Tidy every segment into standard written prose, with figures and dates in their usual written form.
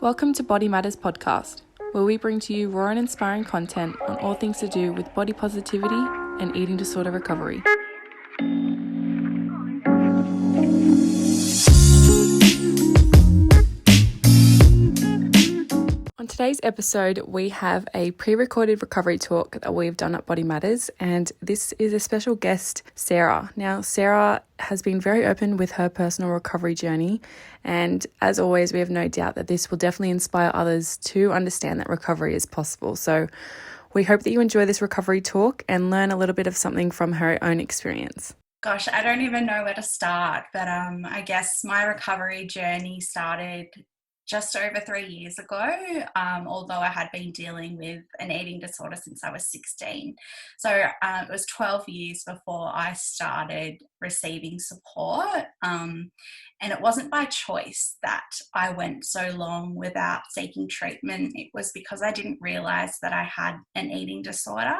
Welcome to Body Matters podcast, where we bring to you raw and inspiring content on all things to do with body positivity and eating disorder recovery. On today's episode, we have a pre-recorded recovery talk that we've done at Body Matters, and this is a special guest, Sarah. Now, Sarah has been very open with her personal recovery journey, and as always, we have no doubt that this will definitely inspire others to understand that recovery is possible. So we hope that you enjoy this recovery talk and learn a little bit of something from her own experience. Gosh, I don't even know where to start, but I guess my recovery journey started just over 3 years ago, although I had been dealing with an eating disorder since I was 16. So it was 12 years before I started receiving support. And it wasn't by choice that I went so long without seeking treatment. It was because I didn't realize that I had an eating disorder.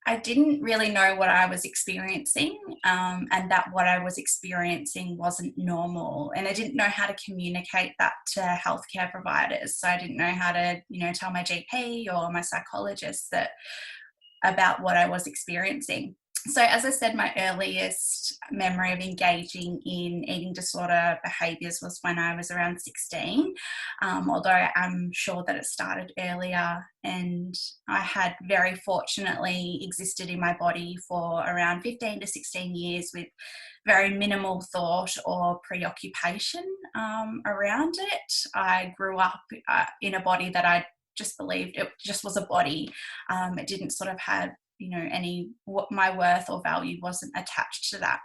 I didn't really know what I was experiencing, and that what I was experiencing wasn't normal. And I didn't know how to communicate that to healthcare providers. So I didn't know how to, tell my GP or my psychologist about what I was experiencing. So as I said, my earliest memory of engaging in eating disorder behaviours was when I was around 16, although I'm sure that it started earlier, and I had very fortunately existed in my body for around 15 to 16 years with very minimal thought or preoccupation around it. I grew up in a body that I just believed it just was a body. It didn't sort of have my worth or value wasn't attached to that.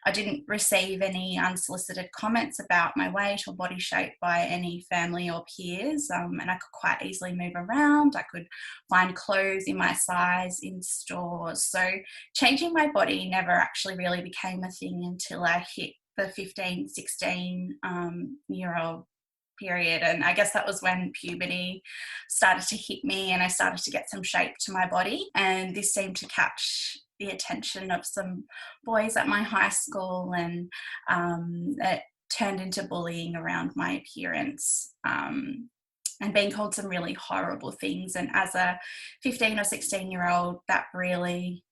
I didn't receive any unsolicited comments about my weight or body shape by any family or peers, and I could quite easily move around. I could find clothes in my size in stores. So changing my body never actually really became a thing until I hit the 15, 16 year old period. And I guess that was when puberty started to hit me and I started to get some shape to my body. And this seemed to catch the attention of some boys at my high school, and it turned into bullying around my appearance. And being called some really horrible things. And as a 15 or 16-year-old, that really,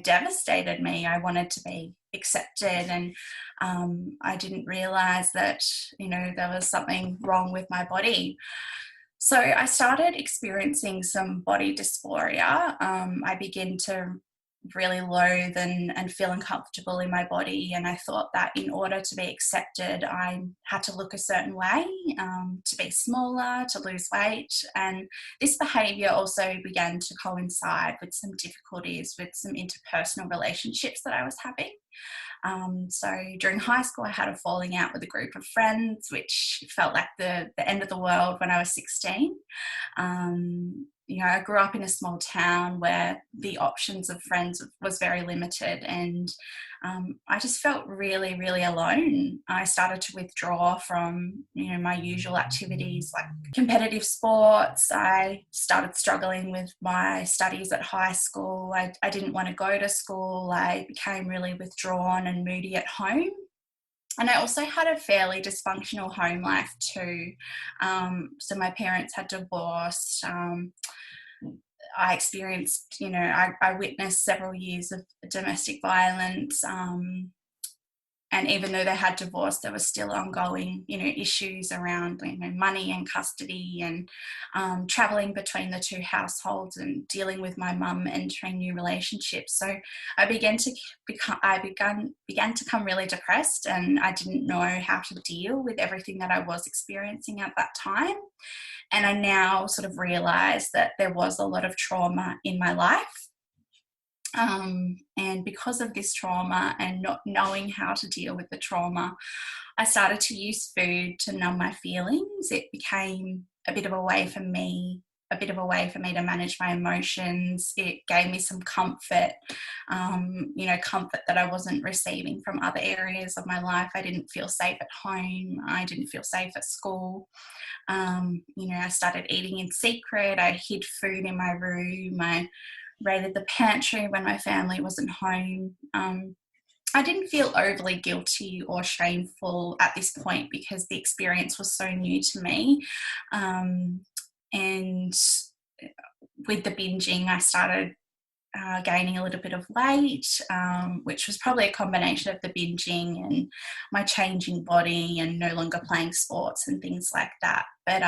devastated me. I wanted to be accepted, and I didn't realize that, there was something wrong with my body. So I started experiencing some body dysphoria. I began to really loathe and feel uncomfortable in my body, and I thought that in order to be accepted I had to look a certain way, to be smaller, to lose weight. And this behaviour also began to coincide with some difficulties with some interpersonal relationships that I was having. So during high school, I had a falling out with a group of friends, which felt like the end of the world when I was 16. I grew up in a small town where the options of friends was very limited, and I just felt really, really alone. I started to withdraw from, my usual activities like competitive sports. I started struggling with my studies at high school. I didn't want to go to school. I became really withdrawn and moody at home. And I also had a fairly dysfunctional home life too. So my parents had divorced. I experienced, I witnessed several years of domestic violence. And even though they had divorced, there was still ongoing, issues around, money and custody, and traveling between the two households and dealing with my mum entering new relationships. So I began to become really depressed, and I didn't know how to deal with everything that I was experiencing at that time. And I now sort of realised that there was a lot of trauma in my life. And because of this trauma and not knowing how to deal with the trauma, I started to use food to numb my feelings. It became a bit of a way for me to manage my emotions. It gave me some comfort, comfort that I wasn't receiving from other areas of my life. I didn't feel safe at home. I didn't feel safe at school. I started eating in secret. I hid food in my room. I raided the pantry when my family wasn't home. I didn't feel overly guilty or shameful at this point because the experience was so new to me. And with the binging, I started gaining a little bit of weight, which was probably a combination of the binging and my changing body and no longer playing sports and things like that. But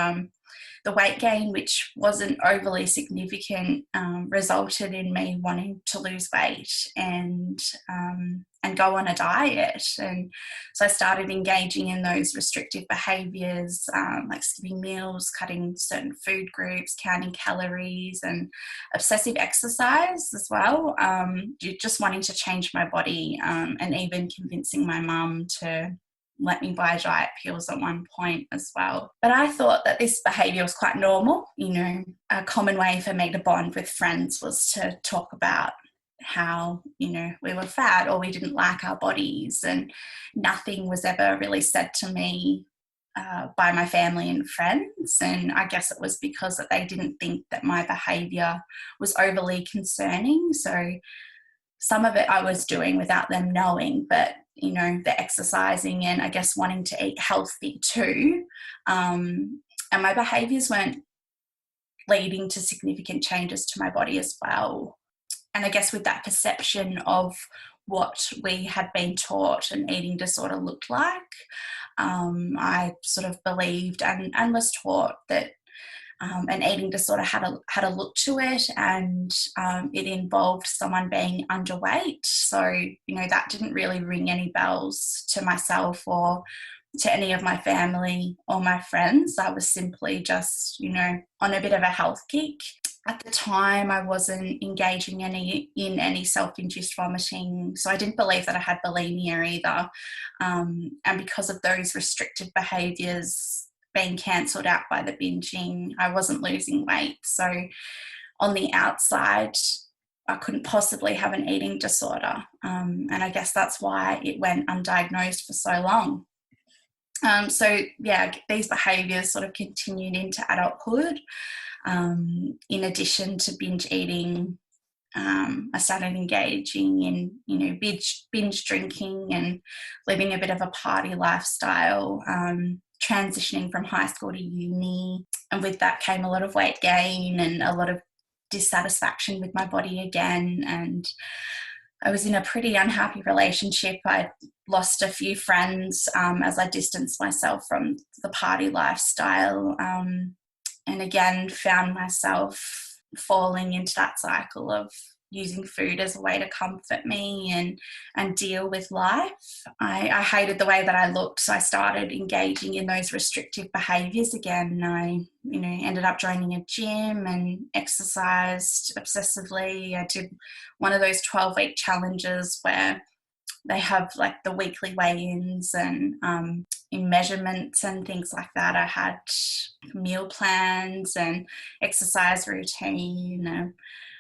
the weight gain, which wasn't overly significant, resulted in me wanting to lose weight and go on a diet. And so I started engaging in those restrictive behaviours, like skipping meals, cutting certain food groups, counting calories, and obsessive exercise as well. Just wanting to change my body, and even convincing my mum to let me buy diet pills at one point as well. But I thought that this behaviour was quite normal. A common way for me to bond with friends was to talk about how, we were fat or we didn't like our bodies, and nothing was ever really said to me by my family and friends. And I guess it was because that they didn't think that my behaviour was overly concerning. So some of it I was doing without them knowing, but the exercising and I guess wanting to eat healthy too. And my behaviours weren't leading to significant changes to my body as well. And I guess with that perception of what we had been taught an eating disorder looked like, I sort of believed and was taught that an eating disorder had a look to it, and it involved someone being underweight. So, that didn't really ring any bells to myself or to any of my family or my friends. I was simply just, on a bit of a health kick. At the time, I wasn't engaging in any self-induced vomiting, so I didn't believe that I had bulimia either. And because of those restrictive behaviours being cancelled out by the binging, I wasn't losing weight. So on the outside, I couldn't possibly have an eating disorder. And I guess that's why it went undiagnosed for so long. These behaviours sort of continued into adulthood. In addition to binge eating, I started engaging in, binge drinking and living a bit of a party lifestyle, transitioning from high school to uni. And with that came a lot of weight gain and a lot of dissatisfaction with my body again. And I was in a pretty unhappy relationship. I lost a few friends as I distanced myself from the party lifestyle. And again, found myself falling into that cycle of using food as a way to comfort me and deal with life. I hated the way that I looked, so I started engaging in those restrictive behaviours again. I, ended up joining a gym and exercised obsessively. I did one of those 12-week challenges where they have like the weekly weigh-ins and in measurements and things like that. I had meal plans and exercise routine.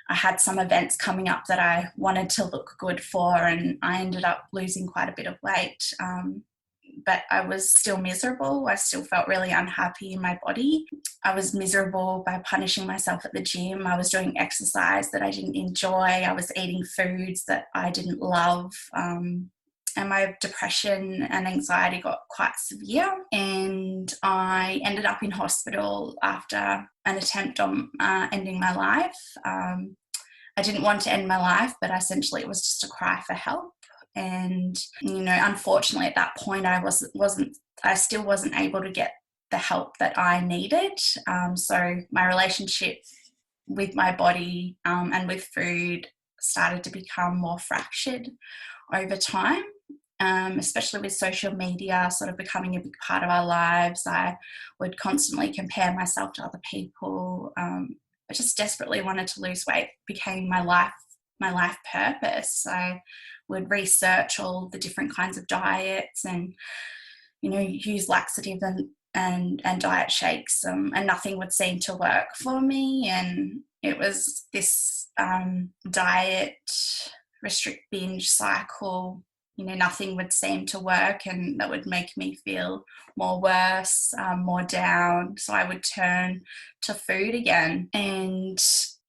I had some events coming up that I wanted to look good for, and I ended up losing quite a bit of weight. But I was still miserable. I still felt really unhappy in my body. I was miserable by punishing myself at the gym. I was doing exercise that I didn't enjoy. I was eating foods that I didn't love. And my depression and anxiety got quite severe. And I ended up in hospital after an attempt on ending my life. I didn't want to end my life, but essentially it was just a cry for help. And, unfortunately at that point I still wasn't able to get the help that I needed. So my relationship with my body and with food started to become more fractured over time, especially with social media sort of becoming a big part of our lives. I would constantly compare myself to other people. I just desperately wanted to lose weight. It became my life purpose. I would research all the different kinds of diets and, use laxative and diet shakes, and nothing would seem to work for me. And it was this diet, restrict, binge cycle. Nothing would seem to work, and that would make me feel more worse, more down. So I would turn to food again. And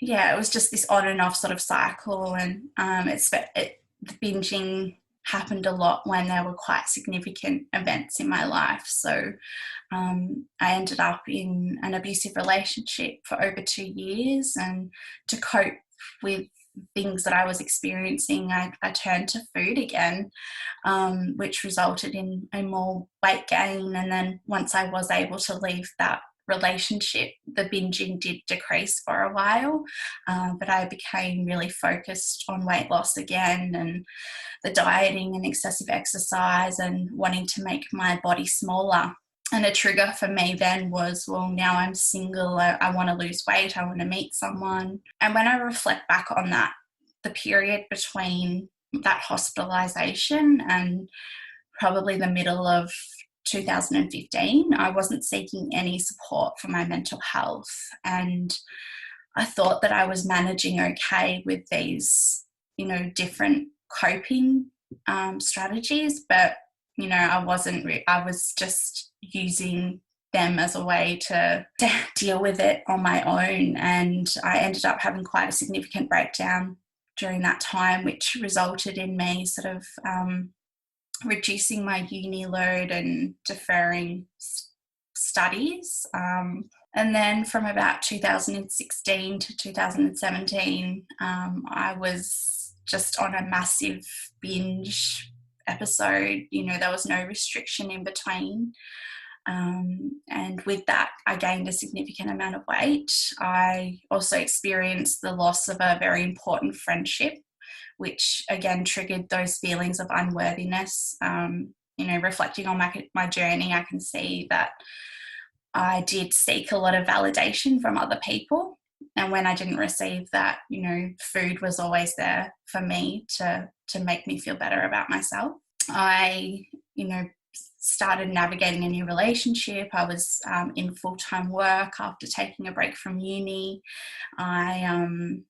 it was just this on and off sort of cycle. And the binging happened a lot when there were quite significant events in my life. So I ended up in an abusive relationship for over 2 years, and to cope with things that I was experiencing, I turned to food again, which resulted in a more weight gain. And then once I was able to leave that relationship, the binging did decrease for a while, but I became really focused on weight loss again, and the dieting and excessive exercise, and wanting to make my body smaller. And a trigger for me then was, well, now I'm single, I want to lose weight, I want to meet someone. And when I reflect back on that, the period between that hospitalisation and probably the middle of 2015, I wasn't seeking any support for my mental health. And I thought that I was managing okay with these, different coping strategies, but, I wasn't, I was just using them as a way to deal with it on my own. And I ended up having quite a significant breakdown during that time, which resulted in me sort of reducing my uni load and deferring studies. And then from about 2016 to 2017, I was just on a massive binge episode. There was no restriction in between. And with that, I gained a significant amount of weight. I also experienced the loss of a very important friendship, which again triggered those feelings of unworthiness. Reflecting on my journey, I can see that I did seek a lot of validation from other people. And when I didn't receive that, food was always there for me to make me feel better about myself. I, started navigating a new relationship. I was in full-time work after taking a break from uni. And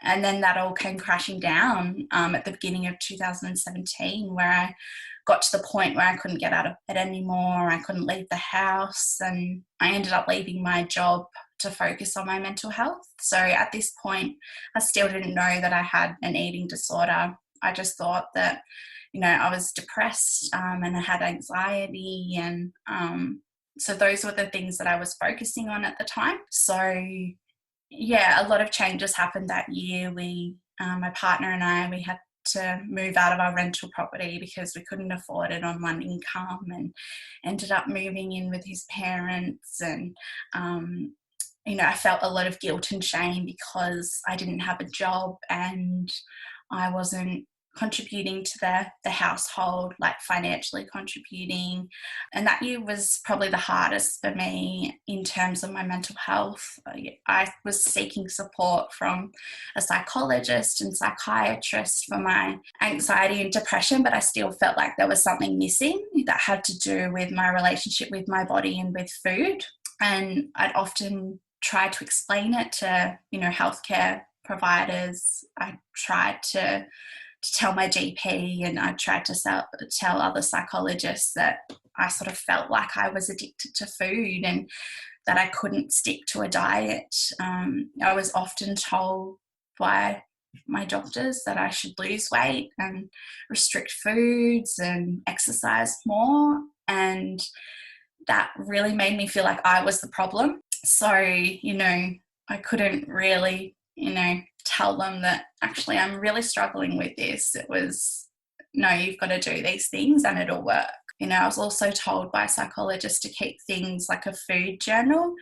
then that all came crashing down at the beginning of 2017, where I got to the point where I couldn't get out of bed anymore. I couldn't leave the house, and I ended up leaving my job to focus on my mental health. So at this point, I still didn't know that I had an eating disorder. I just thought that, I was depressed and I had anxiety, and so those were the things that I was focusing on at the time. So yeah, a lot of changes happened that year. My partner and I, we had to move out of our rental property because we couldn't afford it on one income, and ended up moving in with his parents. And I felt a lot of guilt and shame because I didn't have a job and I wasn't contributing to the household, like financially contributing. And that year was probably the hardest for me in terms of my mental health. I was seeking support from a psychologist and psychiatrist for my anxiety and depression, but I still felt like there was something missing that had to do with my relationship with my body and with food. And I'd often try to explain it to, healthcare providers. I tried to tell my GP, and I tried to tell other psychologists that I sort of felt like I was addicted to food and that I couldn't stick to a diet. I was often told by my doctors that I should lose weight and restrict foods and exercise more, and that really made me feel like I was the problem. So, I couldn't really, tell them that actually I'm really struggling with this. It was, no, you've got to do these things and it'll work. I was also told by psychologists to keep things like a food journal.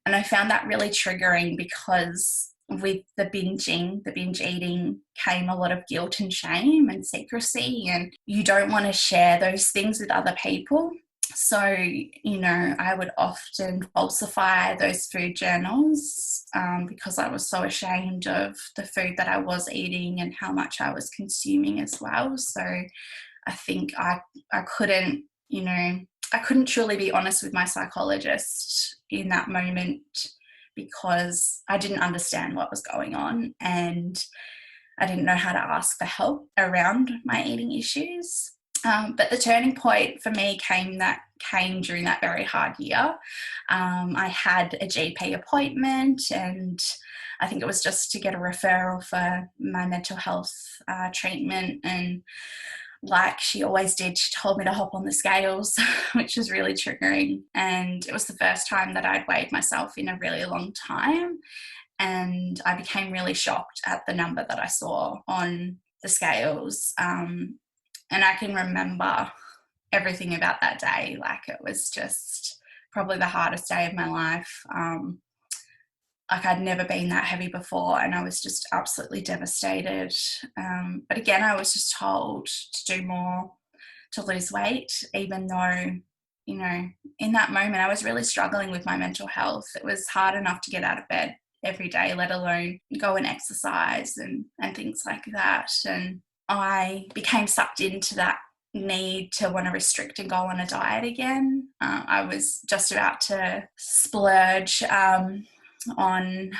And I found that really triggering because with the binge eating came a lot of guilt and shame and secrecy, and you don't want to share those things with other people. So, I would often falsify those food journals because I was so ashamed of the food that I was eating and how much I was consuming as well. So I think I couldn't, I couldn't truly be honest with my psychologist in that moment because I didn't understand what was going on, and I didn't know how to ask for help around my eating issues. But the turning point for me came during that very hard year. I had a GP appointment, and I think it was just to get a referral for my mental health treatment. And like she always did. She told me to hop on the scales, which was really triggering. And it was the first time that I'd weighed myself in a really long time. And I became really shocked at the number that I saw on the scales. And I can remember everything about that day. Like, it was just probably the hardest day of my life. Like, I'd never been that heavy before, and I was just absolutely devastated. But again, I was just told to do more to lose weight, even though, you know, in that moment I was really struggling with my mental health. It was hard enough to get out of bed every day, let alone go and exercise and things like that. And I became sucked into that need to want to restrict and go on a diet again. I was just about to splurge on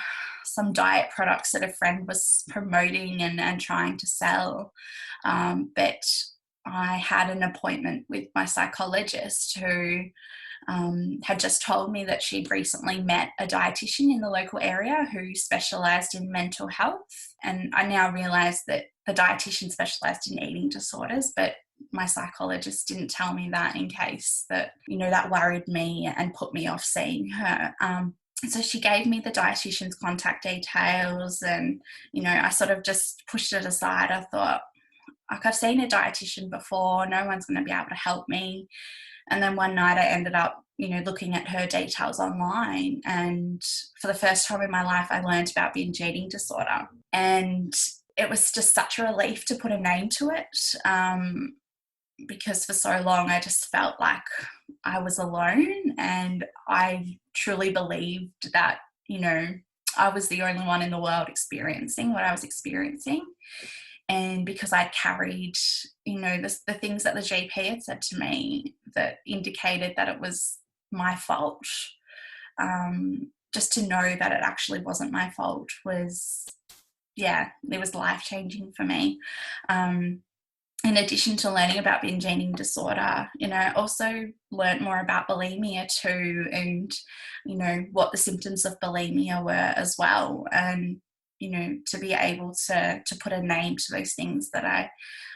some diet products that a friend was promoting and trying to sell. But I had an appointment with my psychologist who had just told me that she'd recently met a dietitian in the local area who specialised in mental health. And I now realise that the dietitian specialised in eating disorders, but my psychologist didn't tell me that, in case that, you know, that worried me and put me off seeing her. So she gave me the dietitian's contact details, and, you know, I sort of just pushed it aside. I thought, like, I've seen a dietitian before, no one's going to be able to help me. And then one night I ended up, you know, looking at her details online, and for the first time in my life I learned about binge eating disorder. And it was just such a relief to put a name to it, because for so long I just felt like I was alone, and I truly believed that, you know, I was the only one in the world experiencing what I was experiencing. And because I'd carried, you know, the things that the GP had said to me that indicated that it was my fault, just to know that it actually wasn't my fault was, yeah, it was life-changing for me. In addition to learning about binge eating disorder, you know, I also learnt more about bulimia too, and, you know, what the symptoms of bulimia were as well. And, you know, to be able to put a name to those things that I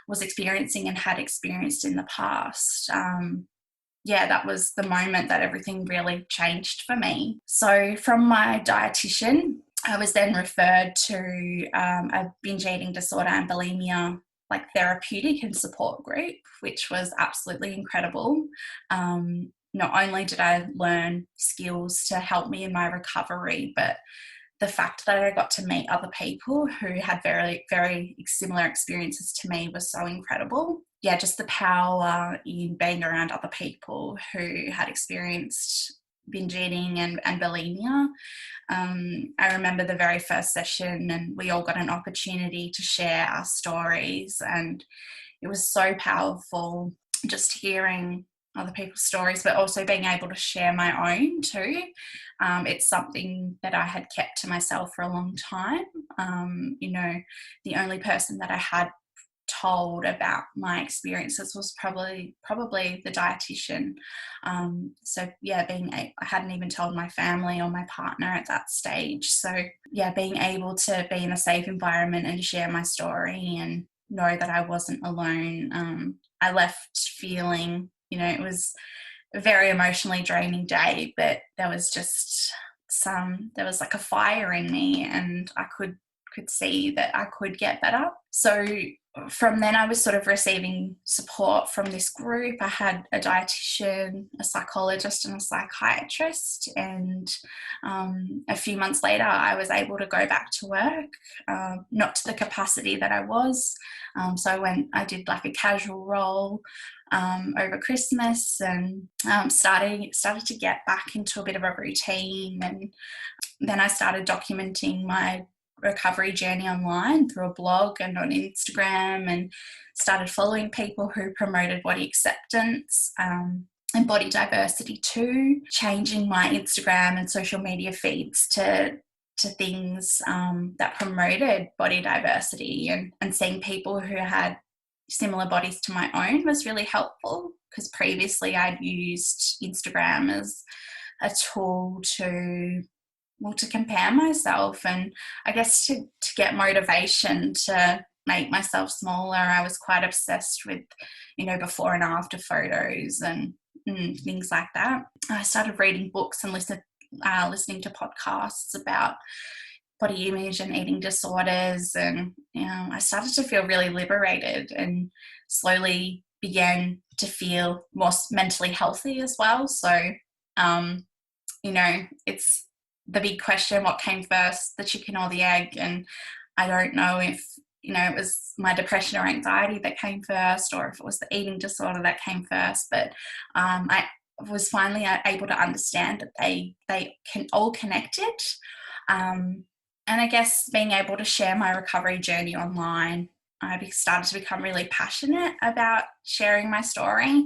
was experiencing and had experienced in the past. Yeah, that was the moment that everything really changed for me. So from my dietitian, I was then referred to a binge eating disorder and bulimia like therapeutic and support group, which was absolutely incredible. Not only did I learn skills to help me in my recovery, but the fact that I got to meet other people who had very, very similar experiences to me was so incredible. Yeah, just the power in being around other people who had experienced binge eating and bulimia. I remember the very first session, and we all got an opportunity to share our stories, and it was so powerful just hearing other people's stories, but also being able to share my own too. It's something that I had kept to myself for a long time. You know, the only person that I had told about my experiences was probably the dietitian. So yeah, I hadn't even told my family or my partner at that stage. So yeah, being able to be in a safe environment and share my story and know that I wasn't alone. I left feeling, you know, it was a very emotionally draining day, but there was like a fire in me, and I could see that I could get better. So from then I was sort of receiving support from this group. I had a dietitian, a psychologist and a psychiatrist, and a few months later I was able to go back to work, not to the capacity that I was. So I did like a casual role over Christmas, and started to get back into a bit of a routine. And then I started documenting my recovery journey online through a blog and on Instagram, and started following people who promoted body acceptance and body diversity too, changing my Instagram and social media feeds to things that promoted body diversity, and seeing people who had similar bodies to my own was really helpful, because previously I'd used Instagram as a tool to compare myself, and I guess to get motivation to make myself smaller. I was quite obsessed with, before and after photos and things like that. I started reading books and listening to podcasts about body image and eating disorders, and I started to feel really liberated and slowly began to feel more mentally healthy as well. So it's the big question, what came first, the chicken or the egg? And I don't know if it was my depression or anxiety that came first, or if it was the eating disorder that came first, but I was finally able to understand that they can all connected. And I guess being able to share my recovery journey online, I started to become really passionate about sharing my story.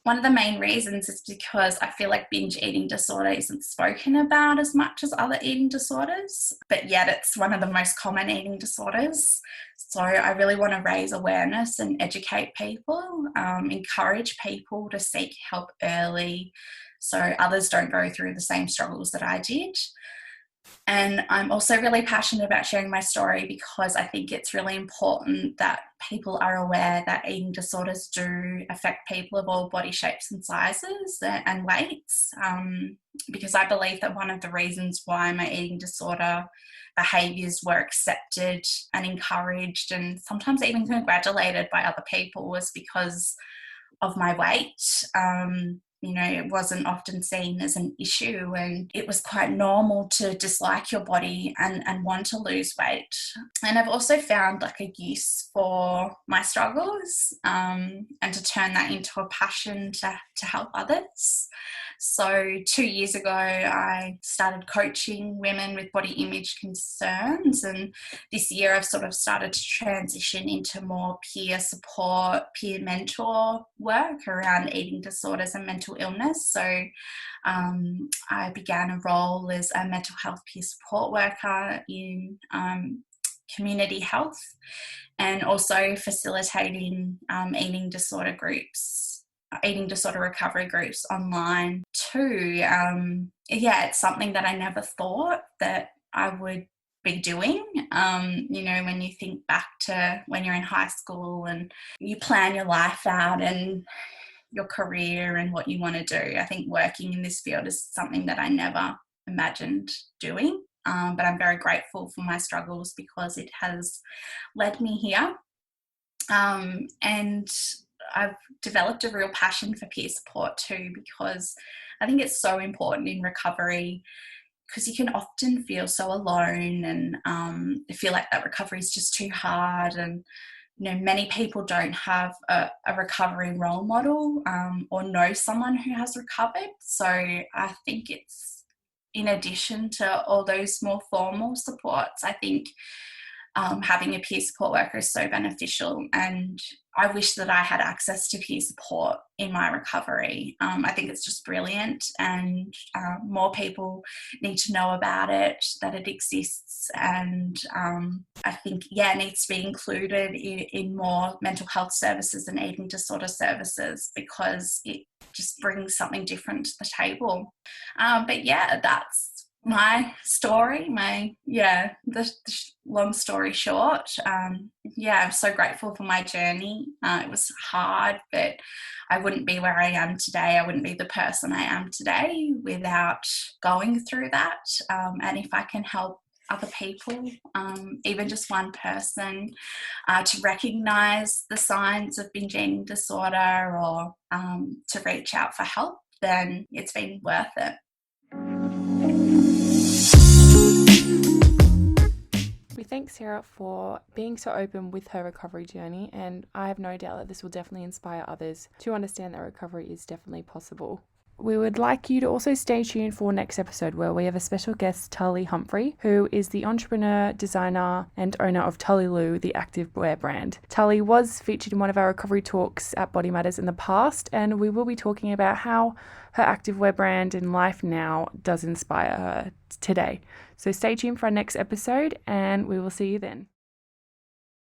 One of the main reasons is because I feel like binge eating disorder isn't spoken about as much as other eating disorders, but yet it's one of the most common eating disorders. So I really want to raise awareness and educate people, encourage people to seek help early so others don't go through the same struggles that I did. And I'm also really passionate about sharing my story because I think it's really important that people are aware that eating disorders do affect people of all body shapes and sizes and weights. Because I believe that one of the reasons why my eating disorder behaviours were accepted and encouraged and sometimes even congratulated by other people was because of my weight. It wasn't often seen as an issue, and it was quite normal to dislike your body and want to lose weight. And I've also found like a use for my struggles, and to turn that into a passion to help others. So 2 years ago, I started coaching women with body image concerns, and this year I've sort of started to transition into more peer support, peer mentor work around eating disorders and mental illness. So I began a role as a mental health peer support worker in community health, and also facilitating eating disorder recovery groups online too. It's something that I never thought that I would be doing. When you think back to when you're in high school and you plan your life out and your career and what you want to do, I think working in this field is something that I never imagined doing. But I'm very grateful for my struggles because it has led me here. And I've developed a real passion for peer support too, because I think it's so important in recovery, because you can often feel so alone and feel like that recovery is just too hard. And many people don't have a recovery role model or know someone who has recovered. So I think it's, in addition to all those more formal supports, I think having a peer support worker is so beneficial, and I wish that I had access to peer support in my recovery. I think it's just brilliant, and more people need to know about it, that it exists, and I think, it needs to be included in more mental health services and eating disorder services, because it just brings something different to the table. That's my story, the long story short. I'm so grateful for my journey. It was hard, but I wouldn't be where I am today. I wouldn't be the person I am today without going through that. And if I can help other people, even just one person, to recognise the signs of binge eating disorder or to reach out for help, then it's been worth it. We thank Sarah for being so open with her recovery journey, and I have no doubt that this will definitely inspire others to understand that recovery is definitely possible. We would like you to also stay tuned for next episode, where we have a special guest, Tully Humphrey, who is the entrepreneur, designer and owner of Tully Lou, the activewear brand. Tully was featured in one of our recovery talks at Body Matters in the past, and we will be talking about how her activewear brand and life now does inspire her today. So stay tuned for our next episode, and we will see you then.